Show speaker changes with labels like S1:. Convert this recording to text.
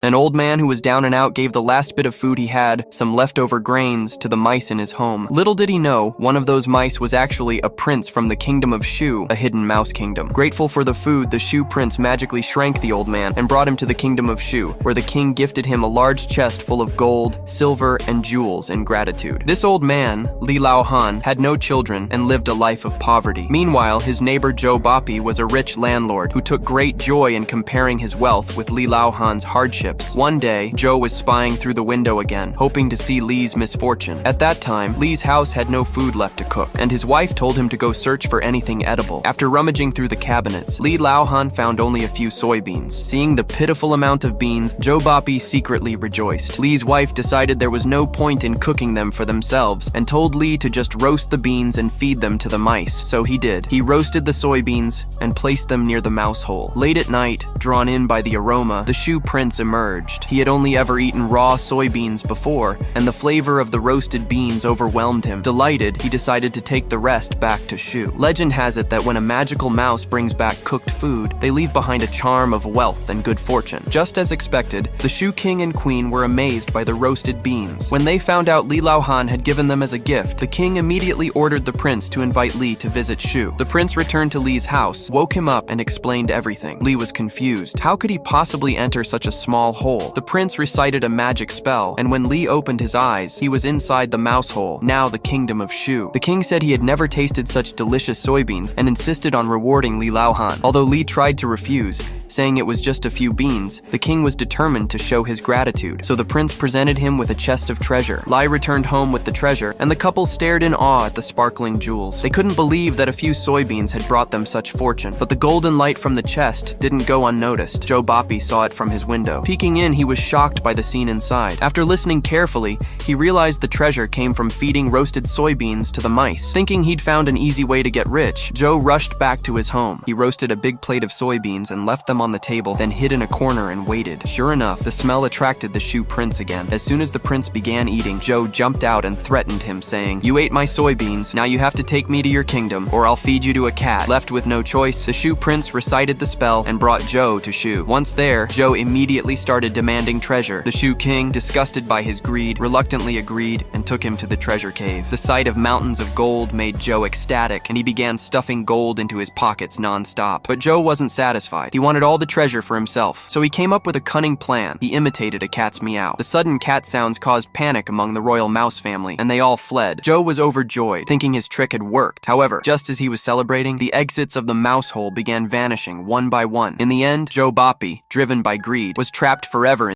S1: An old man who was down and out gave the last bit of food he had, some leftover grains, to the mice in his home. Little did he know, one of those mice was actually a prince from the kingdom of Shu, a hidden mouse kingdom. Grateful for the food, the Shu prince magically shrank the old man and brought him to the kingdom of Shu, where the king gifted him a large chest full of gold, silver, and jewels in gratitude. This old man, Li Laohan, had no children and lived a life of poverty. Meanwhile, his neighbor Zhou Bapi was a rich landlord who took great joy in comparing his wealth with Li Laohan's hardship. One day, Zhou was spying through the window again, hoping to see Li's misfortune. At that time, Li's house had no food left to cook, and his wife told him to go search for anything edible. After rummaging through the cabinets, Li Laohan found only a few soybeans. Seeing the pitiful amount of beans, Zhou Bapi secretly rejoiced. Li's wife decided there was no point in cooking them for themselves, and told Li to just roast the beans and feed them to the mice. So he did. He roasted the soybeans and placed them near the mouse hole. Late at night, drawn in by the aroma, the Shu prince emerged. He had only ever eaten raw soybeans before, and the flavor of the roasted beans overwhelmed him. Delighted, he decided to take the rest back to Shu. Legend has it that when a magical mouse brings back cooked food, they leave behind a charm of wealth and good fortune. Just as expected, the Shu king and queen were amazed by the roasted beans. When they found out Li Laohan had given them as a gift, the king immediately ordered the prince to invite Li to visit Shu. The prince returned to Li's house, woke him up, and explained everything. Li was confused. How could he possibly enter such a small hole? The prince recited a magic spell, and when Li opened his eyes, he was inside the mouse hole, now the kingdom of Shu. The king said he had never tasted such delicious soybeans and insisted on rewarding Li Laohan. Although Li tried to refuse, saying it was just a few beans, the king was determined to show his gratitude, so the prince presented him with a chest of treasure. Li returned home with the treasure, and the couple stared in awe at the sparkling jewels. They couldn't believe that a few soybeans had brought them such fortune, but the golden light from the chest didn't go unnoticed. Zhou Bapi saw it from his window. Peeking in, he was shocked by the scene inside. After listening carefully, he realized the treasure came from feeding roasted soybeans to the mice. Thinking he'd found an easy way to get rich, Zhou rushed back to his home. He roasted a big plate of soybeans and left them on the table, then hid in a corner and waited. Sure enough, the smell attracted the Shu prince again. As soon as the prince began eating, Zhou jumped out and threatened him, saying, "You ate my soybeans, now you have to take me to your kingdom, or I'll feed you to a cat." Left with no choice, the Shu prince recited the spell and brought Zhou to Shu. Once there, Zhou immediately started demanding treasure. The Shu king, disgusted by his greed, reluctantly agreed and took him to the treasure cave. The sight of mountains of gold made Zhou ecstatic, and he began stuffing gold into his pockets non-stop. But Zhou wasn't satisfied. He wanted all the treasure for himself, so he came up with a cunning plan. He imitated a cat's meow. The sudden cat sounds caused panic among the royal mouse family, and they all fled. Zhou was overjoyed, thinking his trick had worked. However, just as he was celebrating, the exits of the mouse hole began vanishing one by one. In the end, Zhou Bapi, driven by greed, was trapped forever